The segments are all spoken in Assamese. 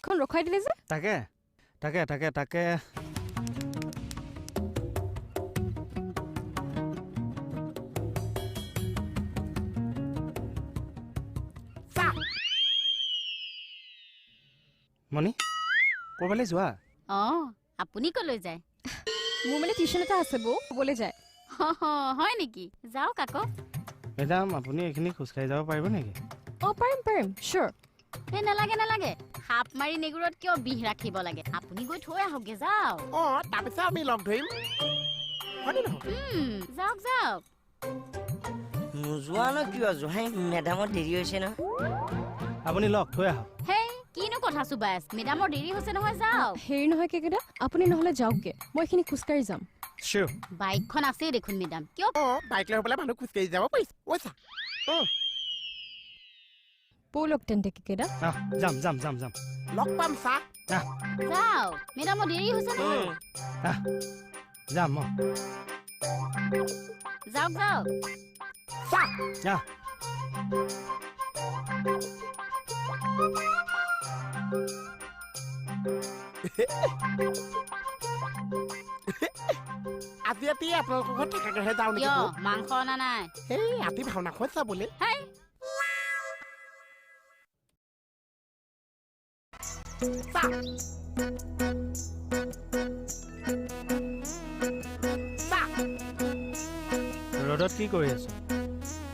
খন ৰখাই দিলে যে তাকে মণি ক'ৰবালৈ যোৱা আপুনি কলৈ যায় মোৰ মানে টিউশ্যন এটা আছে বৌ ক'বলৈ যায় হয় নেকি যাওক আকৌ মেডাম আপুনি এইখিনি খোজকাঢ়ি যাব পাৰিব নেকি পাৰিম চিয়'ৰ এই নালাগে সাপ মাৰি নেগুৰত কিয় বিহ ৰাখিব লাগে আপুনি গৈ থৈ আহকগে যাওক তাৰপিছত আমি লগ ধৰিম যাওক নোযোৱা ন কিয় জোহাই মেডামৰ দেৰি হৈছে ন আপুনি লগ থৈ আহক হেই কিনো কথা চুবাই মেডামৰ দেৰি হৈছে নহয় যাওক হেৰি নহয় কেকেইটা আপুনি নহ'লে যাওকগে মই এইখিনি খোজকাঢ়ি যাম চিয়'ৰ বাইকখন আছেই দেখোন মেডাম কিয় বাইক লৈ পেলাই মানুহ খোজকাঢ়ি যাব পাৰিছে ব'লক তেন্তে কেকেইটা যাম লগ পাম চা যাওক মেডামৰ দেৰি হৈছে নহয় যাম যাওক চা আজি ৰাতি আপোনালোকৰ ঘৰত থাকাকেহে যাওঁ নেকি কিয় মাংস অনা নাই সেই ৰাতি ভাওনাখন চাবলৈ হেই চা ৰ'দত কি কৰি আছ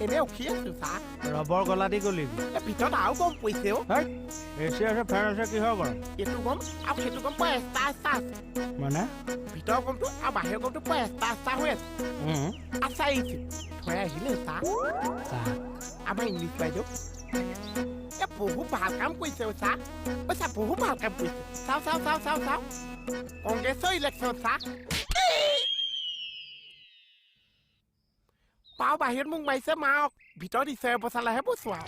এনে উঠি আছো চা ৰবৰ গলা দি গলি ভিতৰত আৰু গম পৰিছে এচি আছে ফেন আছে কিহৰ গৰম এইটো গম আৰু সেইটো গম পুৰা এষ্টা আছে মানে ভিতৰৰ গমটো আৰু বাহিৰৰ গমটো পুৰা এষ্টা হৈ আছে আচ্ছা আহিছে থৈ আহিলে চা আমাৰ ইংলিছ বাইদেউ বহুত ভাল কাম কৰিছে চা বহুত ভাল কাম কৰিছে চাও কংগ্ৰেছৰ ইলেকশ্যন চা পাও বাহিৰত মোক মাৰিছে মাওক ভিতৰত ঈশ্বৰে বচালেহে বচোৱা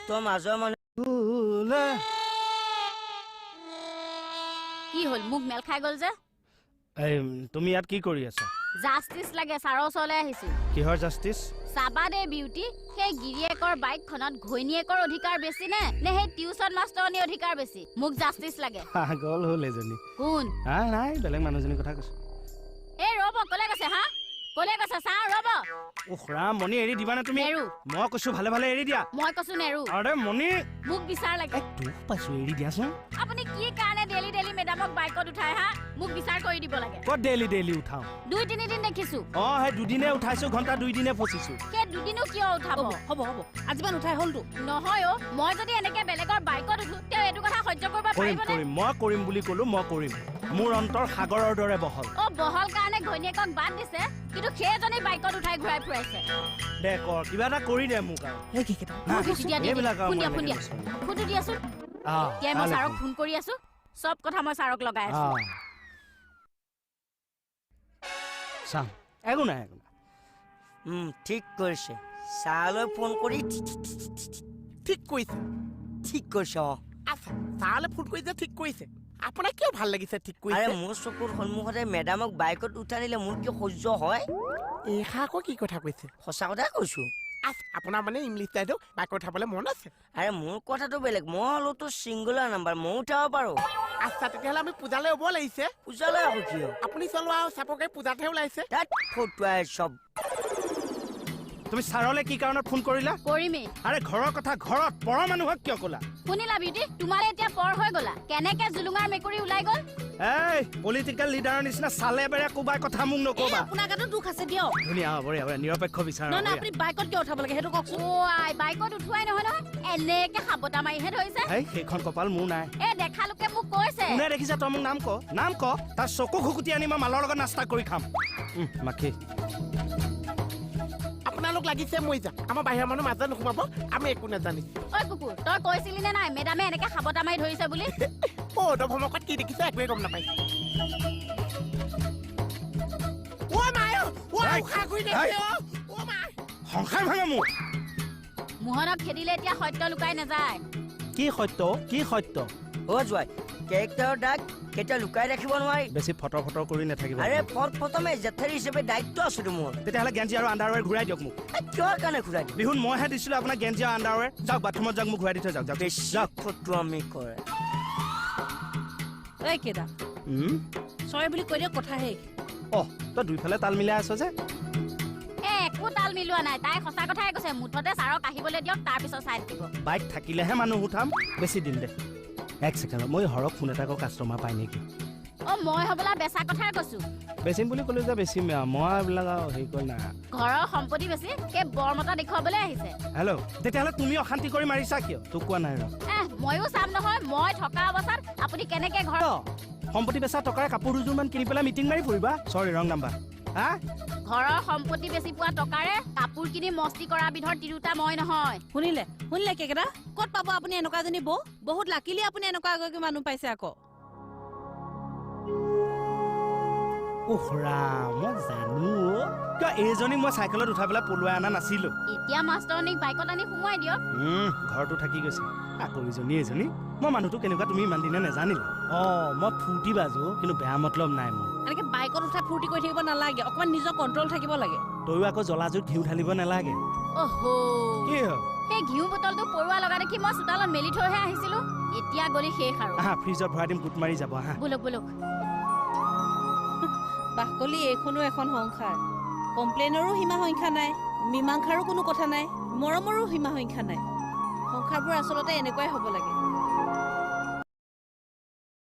তই মাজৰ মানুহ কি হ'ল মোক মেল খাই গ'ল যে তুমি ইয়াত কি কৰি আছা জাষ্টিচ লাগে ছাৰৰ ওচৰলৈ আহিছো কিহৰ জাষ্টিচ চাবা দে বিউটি সেই গিৰিয়েকৰ বাইকখনত ঘৈণীয়েকৰ অধিকাৰ বেছি নে সেই টিউচন মাষ্টৰনীৰ অধিকাৰ বেছি মোক জাষ্টিচ লাগে পাগল হ'ল এজনী কোন নাই বেলেগ মানুহজনীৰ কথা কৈছো এই ৰ'ব ক'লে গৈছে হা ক'লে গৈছে চা ৰ'ব ৰাম মণি এৰি দিবা নে তুমি নেৰু মই কৈছো ভালে এৰি দিয়া মই কৈছো নেৰু আৰে মণি মোক বিচাৰ লাগে দুখ পাইছো এৰি দিয়াচোন আপুনি কি কাৰণে ডেইলি মেডামক বাইকত উঠাই হা মোক বিচাৰ কৰি দিব লাগে ক'ত ডেইলি উঠাও 2-3 দিন দেখিছো সেই দুদিনে উঠাইছো ঘণ্টা 2 দিনে ফচিছো সেই দুদিনো কিয় উঠাব হ'ব আজিমান উঠাই হ'লতো নহয় মই যদি এনেকে বেলেগৰ বাইকত উঠো তেওঁ এইটো কথা সহ্য কৰিব পাৰিবনে মই কৰিম বুলি ক'লো মই কৰিম মোৰ অন্তৰ সাগৰৰ দৰে বহল বহল কাৰণে ঘৈণীয়েকক বাদ দিছে কিন্তু সেইজনী বাইকত উঠাই ঘূৰাই ফুৰাইছে দে কৰ কিবা এটা কৰি দে মোক আৰু ফোনটো দিয়াচোন এতিয়া মই ছাৰক ফোন কৰি আছো চব কথা মই ছাৰক লগাই আছো চাম একো নাই ঠিক কৰিছে ছাৰলৈ ফোন কৰি ঠিক কৰিছে আচ্ছা ছাৰলৈ ফোন কৰিছে ঠিক কৰিছে আপোনাক কিয় ভাল লাগিছে ঠিক কৰিছে আৰে মোৰ চকুৰ সন্মুখতে মেডামক বাইকত উঠাই নিলে মোৰ কি সহ্য হয় এইষা আকৌ কি কথা কৈছে সঁচা কথাই কৈছো আপোনাৰ মানে ইংলিছ বাইদেউ বাইকত উঠাবলৈ মন আছে আৰে মোৰ কথাটো বেলেগ মই হলোতো ছিংগুলাৰ নাম্বাৰ মই উঠাব পাৰো আচ্ছা তেতিয়াহ'লে আমি পূজালৈ হ'ব লাগিছে পূজালৈ আকৌ কিয় আপুনি চলোৱা আৰু চাপকে পূজাতহে ওলাইছে তাত ফটুৱাই চব তুমি ছাৰলৈ কি কাৰণত ফোন কৰিলা কৰিমেই আৰে ঘৰৰ কথা ঘৰত পৰ মানুহক কিয় ক'লা শুনিলা বিউটি তোমালে এতিয়া পৰ হৈ গলা কেনেকে জুলুঙাৰ মেকুৰী ওলাই গ'ল পলিটিকেল লিডাৰৰ নিচিনা চালে বেৰে কোবাই কথা মোক নকবা আপোনাৰ গাতো দুখ আছে দিয়ক ধুনীয়া বঢ়িয়া নিৰপেক্ষ বিচাৰ নহয় আপুনি বাইকত কিয় উঠাব লাগে সেইটো কওকচোন বাইকত উঠুৱাই নহয় এনেকে সাবতা মাৰিহে ধৰিছে সেইখন কপাল মোৰ নাই দেখা লোকে মোক কৈছে কোনে দেখিছা তই মোক নাম ক তাৰ চকু খুকুটি আনি মই মালৰ লগত নাস্তা কৰি খাম মাখি আপোনালোক লাগিছে মই যাম আমাৰ বাহিৰৰ মানুহ মাজত নোসোমাব আমি একো নাজানিছো ঐ কুকুৰ তই কৈছিলি নে নাই মেডামে এনেকে সাবতা মাৰি ধৰিছে বুলি ভ্ৰমকত কি দেখিছে একোৱে গম নাপাইছে সংসাৰ ভাঙে মোৰ মোহনক খেদিলে এতিয়া সত্য লুকাই নাযায় কি সত্য অ' জোৱাই কেৰেক্টাৰৰ দাগ কেতিয়া লুকাই ৰাখিব নোৱাৰি বেছি ফটৰ ফটৰ কৰি নাথাকিব আৰে প্ৰথমে জেঠাৰী হিচাপে দায়িত্ব আছোতো মোৰ তেতিয়াহ'লে গেঞ্জি আৰু আণ্ডাৰৱেৰ ঘূৰাই দিয়ক মোক কিহৰ কাৰণে ঘূৰাই দিম বিহুত মইহে দিছিলো আপোনাক গেঞ্জি আৰু আণ্ডাৰৱেৰ যাওক বাথৰুমত যাওক মোক ঘূৰাই দি থৈ যাওক যাওক যাওক ফটোৱামি কৰে এই কেইটা চৰে বুলি কৈ দিয়ক কথা শেষ অহ তই দুইফালে তাল মিলাই আছ যে একো তাল মিলোৱা নাই তাই সঁচা কথাই কৈছে মুঠতে ছাৰক আহিবলৈ দিয়ক তাৰপিছত চাই থাকিব বাইক থাকিলেহে মানুহ উঠাম বেছি দিন দে এক ছেকেণ্ড মই হৰক ফোন এটা কৰো কাষ্টমাৰ পাই নেকি মই হবলা বেচা কথাই কৈছো বেচিম বুলি ক'লো যে বেচিম মই এইবিলাক আৰু হেৰি কৰি নাই ঘৰৰ সম্পত্তি বেছি সেই বৰমতা দেখুৱাবলৈ আহিছে হেল্ল' তেতিয়াহ'লে তুমি অশান্তি কৰি মাৰিছা কিয় তোক কোৱা নাই ৰ ময়ো চাম নহয় মই থকা অৱস্থাত আপুনি কেনেকে ঘৰ সম্পত্তি বেচা টকাৰে কাপোৰ দুযোৰমান কিনি পেলাই মিটিং মাৰি ফুৰিবা চৰি ৰং নাম্বাৰ হা ঘৰৰ সম্পত্তি বেছি পোৱা টকাৰে কাপোৰ কিনি মস্তি কৰা বিধৰ তিৰোতা মই নহয় শুনিলে কেকেটা ক'ত পাব আপুনি এনেকুৱা এজনী বৌ বহুত লাকিলি আপুনি এনেকুৱা এগৰাকী মানুহ পাইছে আকৌ উহৰা মই জানো কিয় এইজনীক মই চাইকেলত উঠাই পেলাই পলুৱাই অনা নাছিলো এতিয়া মাষ্টৰনীক বাইকত আনি সোমোৱাই দিয়ক ঘৰটো থাকি গৈছে আকৌ এজনী মই মানুহটো কেনেকুৱা তুমি ইমান দিনে নেজানিলা মই ফূৰ্তি বাজো কিন্তু বেয়া মতলব নাই মোৰ এনেকে বাইকত উঠাই ফূৰ্তি কৰি থাকিব নালাগে অকমান নিজৰ কণ্ট্ৰল থাকিব লাগে তয়ো আকৌ জ্বলাজুত ঘিউ ঢালিব নালাগে অহো কি হ'ল সেই ঘিউ বটলটো পৰুৱা লগা দেখি মই চোতালত মেলি থৈহে আহিছিলো এতিয়া গলি শেষ আৰু আহা ফ্ৰিজত ভৰাই দিম গোট মাৰি যাব আহা বোলক বাকলি এইখনো এখন সংসাৰ কমপ্লেইনৰো সীমা সংখ্যা নাই মীমাংসাৰো কোনো কথা নাই মৰমৰো সীমা সংখ্যা নাই সংসাৰবোৰ আচলতে এনেকুৱাই হ'ব লাগে